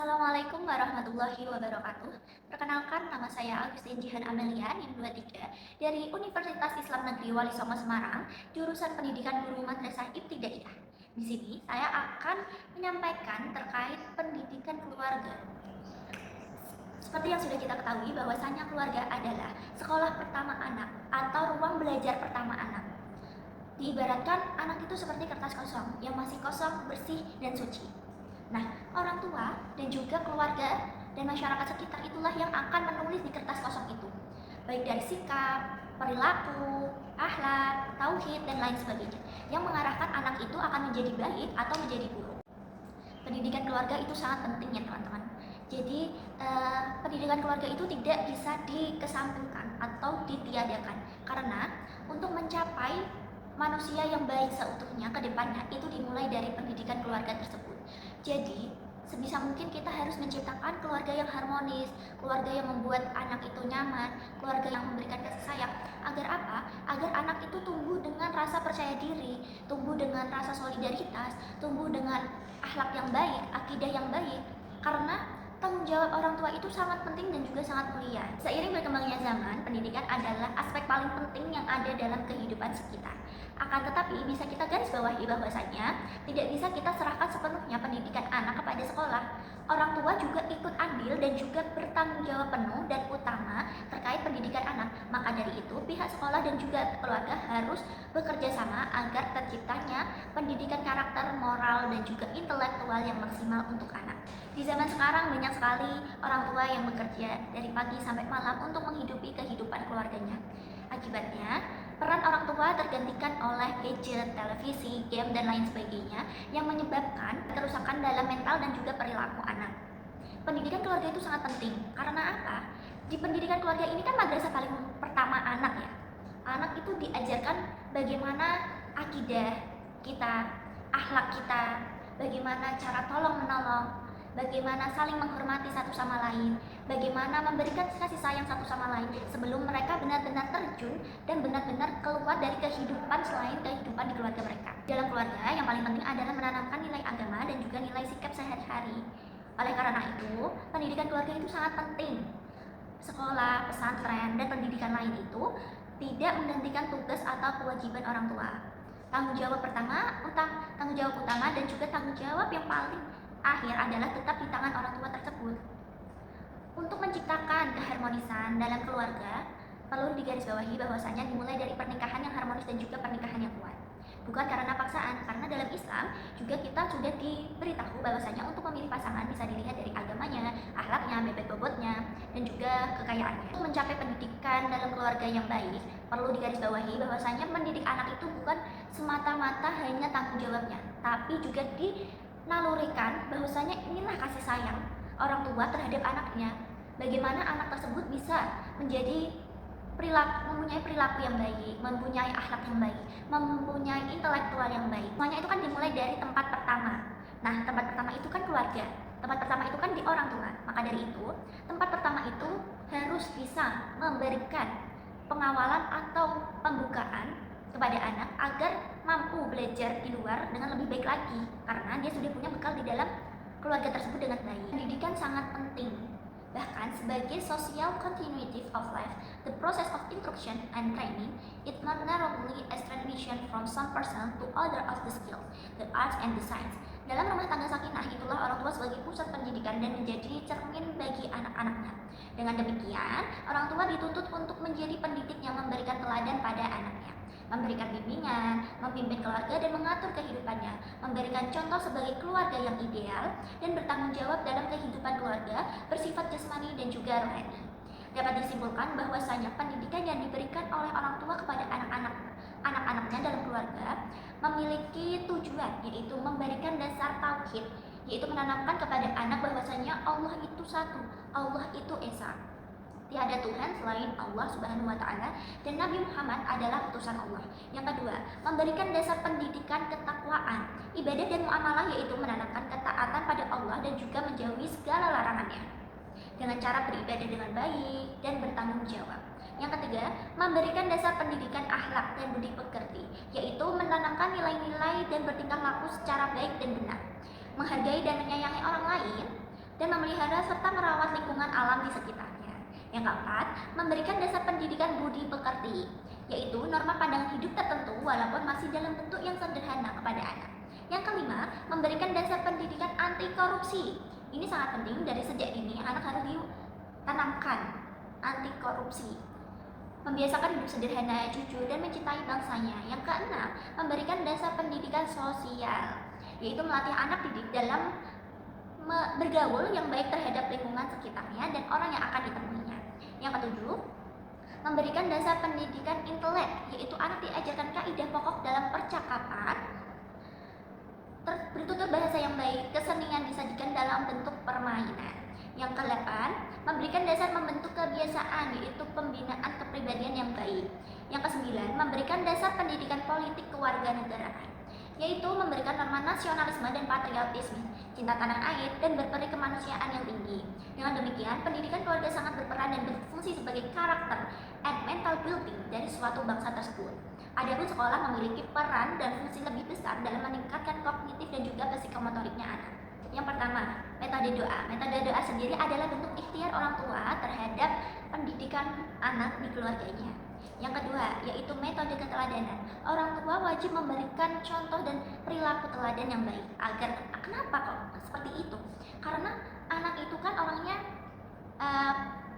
Assalamualaikum warahmatullahi wabarakatuh. Perkenalkan, nama saya Agustin Jihan Amelia, NIM 23, dari Universitas Islam Negeri Wali Songo Semarang, jurusan Pendidikan Guru Madrasah Ibtidaiyah. Di sini saya akan menyampaikan terkait pendidikan keluarga. Seperti yang sudah kita ketahui bahwasanya keluarga adalah sekolah pertama anak atau ruang belajar pertama anak. Diibaratkan anak itu seperti kertas kosong yang masih kosong, bersih, dan suci. Nah, orang tua dan juga keluarga dan masyarakat sekitar itulah yang akan menulis di kertas kosong itu, baik dari sikap, perilaku, akhlak, tauhid, dan lain sebagainya, yang mengarahkan anak itu akan menjadi baik atau menjadi buruk. Pendidikan keluarga itu sangat penting ya teman-teman. Jadi pendidikan keluarga itu tidak bisa dikesampingkan atau ditiadakan, karena untuk mencapai manusia yang baik seutuhnya ke depannya itu dimulai dari pendidikan keluarga tersebut. Jadi sebisa mungkin kita harus menciptakan keluarga yang harmonis, keluarga yang membuat anak itu nyaman, keluarga yang memberikan kasih sayang. Agar apa? Agar anak itu tumbuh dengan rasa percaya diri, tumbuh dengan rasa solidaritas, tumbuh dengan akhlak yang baik, akidah yang baik. Karena tanggung jawab orang tua itu sangat penting dan juga sangat mulia. Seiring berkembangnya zaman, pendidikan adalah aspek paling penting yang ada dalam kehidupan sekitar. Akan tetapi bisa kita garis bawahi bahwasanya tidak bisa kita serahkan sepenuhnya pendidikan anak kepada sekolah. Orang tua juga ikut andil dan juga bertanggung jawab penuh dan utama terkait pendidikan anak. Maka dari itu pihak sekolah dan juga keluarga harus bekerja sama agar terciptanya pendidikan karakter, moral, dan juga intelektual yang maksimal untuk anak. Di zaman sekarang banyak sekali orang tua yang bekerja dari pagi sampai malam untuk menghidupi kehidupan keluarganya. Akibatnya, peran orang tua tergantikan oleh gadget, televisi, game, dan lain sebagainya yang menyebabkan kerusakan dalam mental dan juga perilaku anak. Pendidikan keluarga itu sangat penting. Karena apa? Di pendidikan keluarga ini kan madrasah paling pertama anak ya. Anak itu diajarkan bagaimana akidah kita, akhlak kita, bagaimana cara tolong menolong, bagaimana saling menghormati satu sama lain, bagaimana memberikan kasih sayang satu sama lain sebelum mereka benar-benar terjun dan benar-benar keluar dari kehidupan selain kehidupan di keluarga mereka. Dalam keluarga yang paling penting adalah menanamkan nilai agama dan juga nilai sikap sehari-hari. Oleh karena itu, pendidikan keluarga itu sangat penting. Sekolah, pesantren, dan pendidikan lain itu tidak menggantikan tugas atau kewajiban orang tua. Tanggung jawab tanggung jawab utama dan juga tanggung jawab yang paling akhir adalah tetap di tangan orang tua tersebut. Untuk menciptakan keharmonisan dalam keluarga, perlu digarisbawahi bahwasanya dimulai dari pernikahan yang harmonis dan juga pernikahan yang kuat. Bukan karena paksaan, karena dalam Islam juga kita sudah diberitahu bahwasanya untuk memilih pasangan bisa dilihat dari agamanya, akhlaknya, bebet bobotnya, dan juga kekayaannya. Untuk mencapai pendidikan dalam keluarga yang baik, perlu digarisbawahi bahwasanya mendidik anak itu bukan semata-mata hanya tanggung jawabnya, tapi juga nalurikan bahwasanya inilah kasih sayang orang tua terhadap anaknya. Bagaimana anak tersebut bisa mempunyai perilaku yang baik, mempunyai akhlak yang baik, mempunyai intelektual yang baik. Semuanya itu kan dimulai dari tempat pertama. Nah, tempat pertama itu kan keluarga. Tempat pertama itu kan di orang tua. Maka dari itu, tempat pertama itu harus bisa memberikan pengawalan atau pembukaan kepada anak agar mampu belajar di luar dengan lebih baik lagi, karena dia sudah punya bekal di dalam keluarga tersebut dengan baik. Pendidikan sangat penting. Bahkan sebagai social continuity of life, the process of instruction and training, it not narrowly as transmission from some person to other of the skill, the arts and the science. Dalam rumah tangga sakinah itulah orang tua sebagai pusat pendidikan dan menjadi cermin bagi anak-anaknya. Dengan demikian, orang tua dituntut untuk menjadi pendidik yang memberikan teladan pada anaknya, memberikan bimbingan, memimpin keluarga dan mengatur kehidupannya, memberikan contoh sebagai keluarga yang ideal dan bertanggung jawab dalam kehidupan keluarga bersifat jasmani dan juga rohani. Dapat disimpulkan bahwasanya pendidikan yang diberikan oleh orang tua kepada anak-anaknya dalam keluarga memiliki tujuan, yaitu memberikan dasar tauhid, yaitu menanamkan kepada anak bahwasanya Allah itu satu, Allah itu esa. Tiada Tuhan selain Allah Subhanahu wa Ta'ala, dan Nabi Muhammad adalah utusan Allah. Yang kedua, memberikan dasar pendidikan ketakwaan, ibadah dan muamalah, yaitu menanamkan ketaatan pada Allah dan juga menjauhi segala larangannya dengan cara beribadah dengan baik dan bertanggung jawab. Yang ketiga, memberikan dasar pendidikan akhlak dan budi pekerti, yaitu menanamkan nilai-nilai dan bertingkah laku secara baik dan benar, menghargai dan menyayangi orang lain, dan memelihara serta merawat lingkungan alam di sekitarnya. Yang keempat, memberikan dasar pendidikan budi pekerti, yaitu norma pandangan hidup tertentu walaupun masih dalam bentuk yang sederhana kepada anak. Yang kelima, memberikan dasar pendidikan anti korupsi. Ini sangat penting, dari sejak dini anak harus ditanamkan anti korupsi. Membiasakan hidup sederhana, jujur, dan mencintai bangsanya. Yang keenam, memberikan dasar pendidikan sosial, yaitu melatih anak didik dalam bergaul yang baik terhadap lingkungan sekitarnya dan orang yang akan ditemuinya. Yang ketujuh, memberikan dasar pendidikan intelek, yaitu anak diajarkan kaidah pokok dalam percakapan, bertutur bahasa yang baik, kesenian disajikan dalam bentuk permainan. Yang kedelapan, memberikan dasar membentuk kebiasaan, yaitu pembinaan kepribadian yang baik. Yang kesembilan, memberikan dasar pendidikan politik kewarganegaraan, yaitu memberikan norma nasionalisme dan patriotisme, cinta tanah air, dan berperi kemanusiaan yang tinggi. Dengan demikian, pendidikan keluarga sangat berperan dan berfungsi sebagai karakter and mental building dari suatu bangsa tersebut. Adapun sekolah memiliki peran dan fungsi lebih besar dalam meningkatkan kognitif dan juga psikomotoriknya anak. Yang pertama, metode doa. Metode doa sendiri adalah bentuk ikhtiar orang tua terhadap pendidikan anak di keluarganya. Yang kedua, yaitu metode keteladanan. Orang tua wajib memberikan contoh dan perilaku teladan yang baik. Kenapa kok seperti itu? Karena anak itu kan orangnya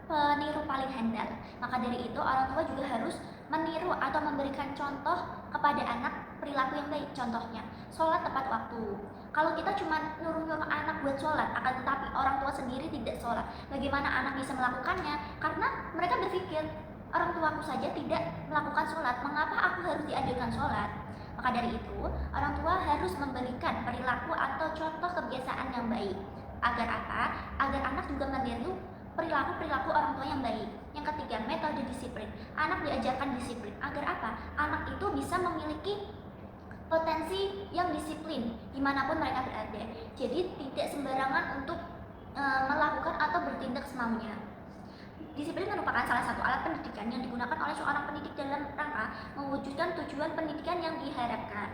peniru paling handal. Maka dari itu orang tua juga harus meniru atau memberikan contoh kepada anak perilaku yang baik. Contohnya, sholat tepat waktu. Kalau kita cuma nyuruh-nyuruh anak buat sholat, akan tetapi orang tua sendiri tidak sholat, bagaimana anak bisa melakukannya? Karena mereka berpikir, orang tuaku saja tidak melakukan sholat, mengapa aku harus diajarkan sholat? Maka dari itu, orang tua harus memberikan perilaku atau contoh kebiasaan yang baik. Agar apa? Agar anak juga meniru perilaku orang tua yang baik. Yang ketiga, metode disiplin. Anak diajarkan disiplin. Agar apa? Anak itu bisa memiliki potensi yang disiplin dimanapun mereka berada. Jadi tidak sembarangan untuk melakukan atau bertindak semaunya. Disiplin merupakan salah satu alat pendidikan yang digunakan oleh seorang pendidik dalam rangka mewujudkan tujuan pendidikan yang diharapkan.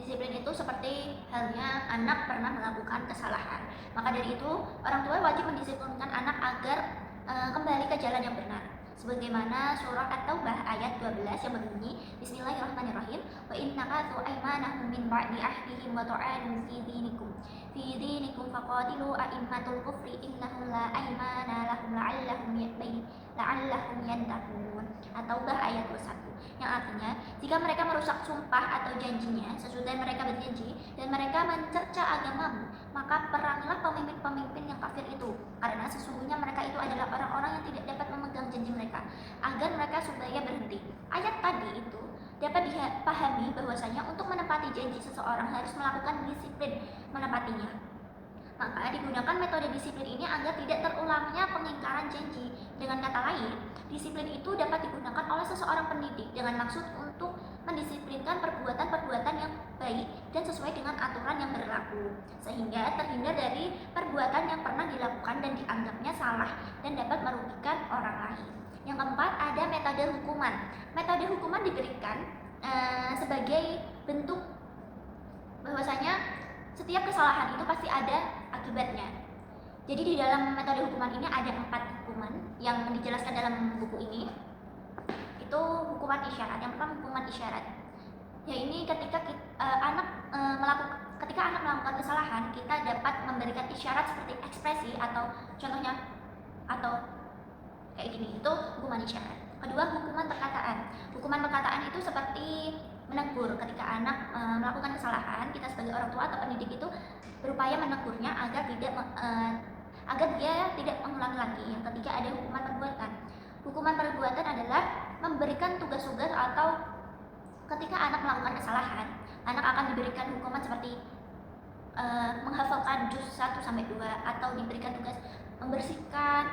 Disiplin itu seperti halnya anak pernah melakukan kesalahan. Maka dari itu, orang tua wajib mendisiplinkan anak agar kembali ke jalan yang benar. Sebagaimana surah At-Taubah ayat 12 yang berbunyi, Bismillahirrahmanirrahim, wa in nakathu aymanahum min ba'di ahdihim wa ta'anu fi dinikum faqatilu a'immatul kufri innahum la aymana lahum la'allahum yantahun. At-Taubah ayat 21, yang artinya, jika mereka merusak sumpah atau janjinya sesudah mereka berjanji dan mereka mencerca agamamu, maka perangilah pemimpin-pemimpin yang kafir itu, karena sesungguhnya mereka itu adalah orang-orang yang tidak dapat memegang janji mereka, agar mereka supaya berhenti. Ayat tadi itu dapat dipahami bahwasanya untuk menepati janji seseorang harus melakukan disiplin menepatinya. Maka digunakan metode disiplin ini agar tidak terulangnya pengingkaran janji. Dengan kata lain, disiplin itu dapat digunakan oleh seseorang pendidik dengan maksud untuk mendisiplinkan perbuatan-perbuatan yang baik dan sesuai dengan aturan yang berlaku, sehingga terhindar dari perbuatan yang pernah dilakukan dan dianggapnya salah dan dapat merugikan orang lain. Yang keempat, ada metode hukuman. Metode hukuman diberikan sebagai bentuk bahwasanya setiap kesalahan itu pasti ada akibatnya. Jadi di dalam metode hukuman ini ada 4 hukuman yang dijelaskan dalam buku ini. Itu hukuman isyarat. Yang pertama, hukuman isyarat. Ya, ini ketika anak melakukan kesalahan, kita dapat memberikan isyarat seperti ekspresi atau contohnya atau kayak gini. Itu hukuman isyarat. Kedua, hukuman perkataan. Hukuman perkataan itu seperti menegur. Ketika anak melakukan kesalahan, kita sebagai orang tua atau pendidik itu berupaya menegurnya agar dia tidak mengulangi lagi. Yang ketiga, ada hukuman perbuatan. Hukuman perbuatan adalah memberikan tugas-tugas atau ketika anak melakukan kesalahan, anak akan diberikan hukuman seperti menghafalkan juz 1-2 atau diberikan tugas membersihkan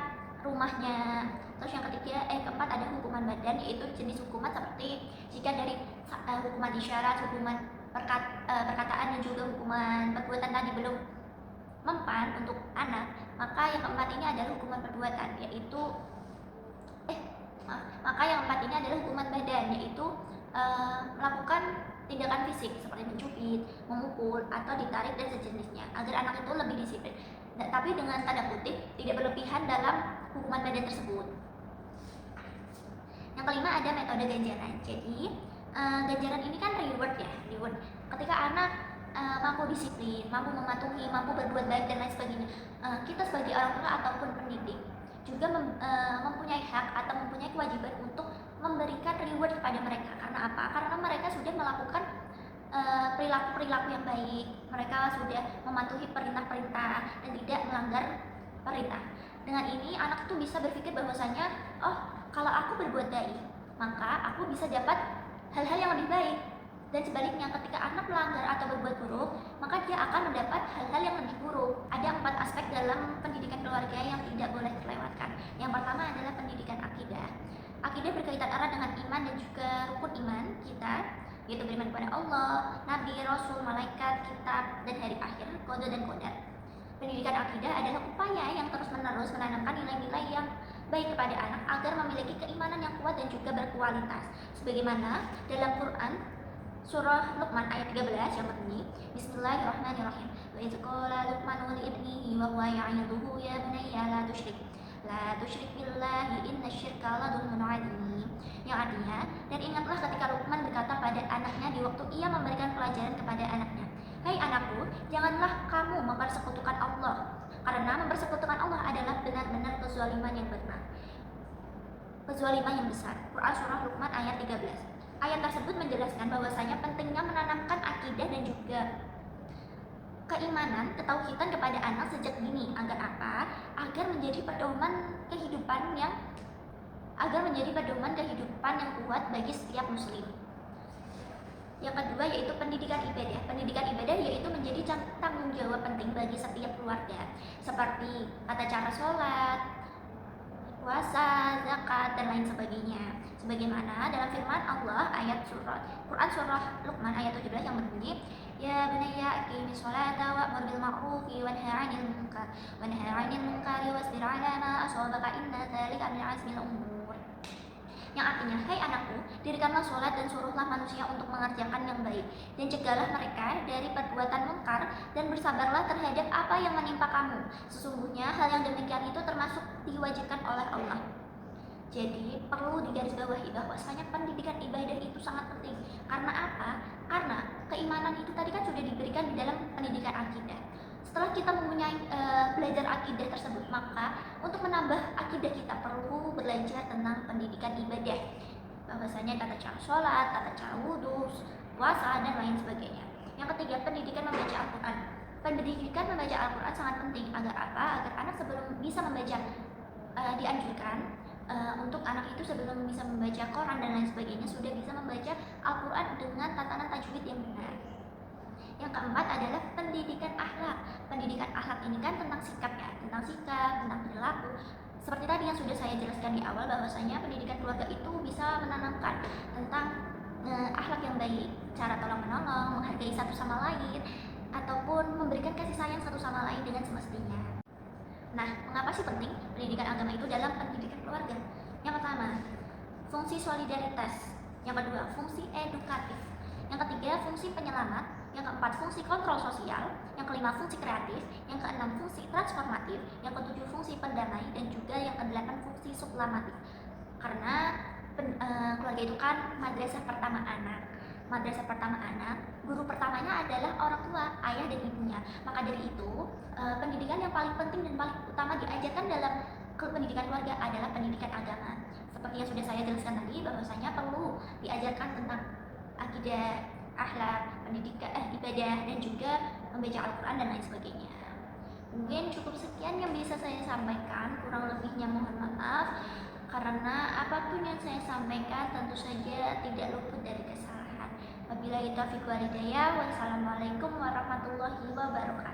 rumahnya. Terus yang keempat ada hukuman badan, yaitu jenis hukuman seperti jika dari hukuman isyarat, hukuman perkataan dan juga hukuman perbuatan tadi belum mempan untuk anak, maka yang keempat ini adalah hukuman perbuatan, yaitu maka yang keempat ini adalah hukuman badan, yaitu melakukan tindakan fisik seperti mencubit, memukul, atau ditarik dan sejenisnya agar anak itu lebih disiplin. Tapi dengan tanda kutip tidak berlebihan dalam hukuman badan tersebut. Yang kelima ada metode ganjaran. Jadi ganjaran ini kan reward ya, reward. Ketika anak mampu disiplin, mampu mematuhi, mampu berbuat baik dan lain sebagainya, kita sebagai orang tua ataupun pendidik juga mempunyai hak atau mempunyai kewajiban untuk memberikan reward kepada mereka. Karena apa? Karena mereka sudah melakukan perilaku-perilaku yang baik, mereka sudah mematuhi perintah-perintah dan tidak melanggar perintah. Dengan ini anak itu bisa berpikir bahwasanya, oh kalau aku berbuat baik, maka aku bisa dapat hal-hal yang lebih baik. Dan sebaliknya, ketika anak melanggar atau berbuat buruk, maka dia akan mendapat hal-hal yang lebih buruk. Ada 4 aspek dalam pendidikan keluarga yang tidak boleh terlewatkan. Yang pertama adalah pendidikan akidah. Akidah berkaitan erat dengan iman dan juga rukun iman kita, yaitu beriman kepada Allah, Nabi, Rasul, Malaikat, Kitab, dan hari akhir, qada dan qadar. Pendidikan akidah adalah upaya yang terus-menerus menanamkan nilai-nilai yang baik kepada anak agar memiliki keimanan yang kuat dan juga berkualitas. Sebagaimana dalam Quran Surah Luqman ayat 13 yang berbunyi, Bismillahirrahmanirrahim. Wa idz qala Luqmanu li ibnihi wa huwa ya'idhuhu ya bunayya la tusyrik billahi innasyirka la dzulmun 'adzim. Yang artinya, dan ingatlah ketika Luqman berkata pada anaknya di waktu ia memberikan pelajaran kepada anaknya, hai anakku, janganlah kamu mempersekutukan Allah, karena mempersekutukan Allah adalah benar-benar kezaliman yang benar, kezaliman yang besar. Quran Surah Luqman ayat 13. Ayat tersebut menjelaskan bahwasanya pentingnya menanamkan akidah dan juga keimanan, ketauhidan kepada anak sejak dini. Agar apa? Agar menjadi pedoman kehidupan yang kuat bagi setiap muslim. Yang kedua yaitu pendidikan ibadah. Pendidikan ibadah yaitu menjadi tanggung jawab penting bagi setiap keluarga, seperti tata cara sholat, puasa, zakat, dan lain sebagainya. Sebagaimana dalam firman Allah ayat Quran Surah Luqman ayat 17 yang berbunyi, Ya bunayya aqimi sholata wa'mur bil ma'rufi wanha 'anil munkari wasbir 'ala ma asabaka inna dzalika min 'azmil umur. Yang artinya, hai anakku, dirikanlah sholat dan suruhlah manusia untuk mengerjakan yang baik, dan cegahlah mereka dari perbuatan mungkar, dan bersabarlah terhadap apa yang menimpa kamu. Sesungguhnya hal yang demikian itu termasuk diwajibkan oleh Allah. Jadi perlu digarisbawahi bahwasanya pendidikan ibadah itu sangat penting. Karena apa? Karena keimanan itu tadi kan sudah diberikan di dalam pendidikan akidah. Setelah kita mempunyai belajar akidah tersebut, maka untuk menambah akidah kita perlu belajar tentang pendidikan ibadah. Bahwasanya tata cara sholat, tata cara wudhu, puasa, dan lain sebagainya. Yang ketiga, pendidikan membaca Al-Quran. Pendidikan membaca Al-Quran sangat penting. Agar apa? Agar anak sebelum bisa membaca dianjurkan untuk anak itu sebelum bisa membaca Quran dan lain sebagainya sudah bisa membaca Al-Quran dengan tatanan tajwid yang benar. Yang keempat adalah pendidikan akhlak. Pendidikan akhlak ini kan tentang sikap ya, tentang perilaku. Seperti tadi yang sudah saya jelaskan di awal bahwasanya pendidikan keluarga itu bisa menanamkan tentang akhlak yang baik, cara tolong menolong, menghargai satu sama lain, ataupun memberikan kasih sayang satu sama lain dengan semestinya. Nah, mengapa sih penting pendidikan agama itu dalam pendidikan keluarga? Yang pertama, fungsi solidaritas. Yang kedua, fungsi edukatif. Yang ketiga, fungsi penyelamat. Yang keempat, fungsi kontrol sosial. Yang kelima, fungsi kreatif. Yang keenam, fungsi transformatif. Yang ketujuh, fungsi pendamai. Dan juga yang kedelapan, fungsi sublamatif. Karena keluarga itu kan madrasah pertama anak. Madrasah pertama anak, guru pertamanya adalah orang tua, ayah dan ibunya. Maka dari itu, pendidikan yang paling penting dan paling utama diajarkan dalam pendidikan keluarga adalah pendidikan agama. Seperti yang sudah saya jelaskan tadi, bahwasanya perlu diajarkan tentang akidah, akhlak, pendidikan, ibadah, dan juga membaca Al-Quran dan lain sebagainya. Mungkin cukup sekian yang bisa saya sampaikan, kurang lebihnya mohon maaf. Karena apapun yang saya sampaikan tentu saja tidak luput dari kesalahan. Wabillahi taufiq wal hidayah. Wassalamualaikum warahmatullahi wabarakatuh.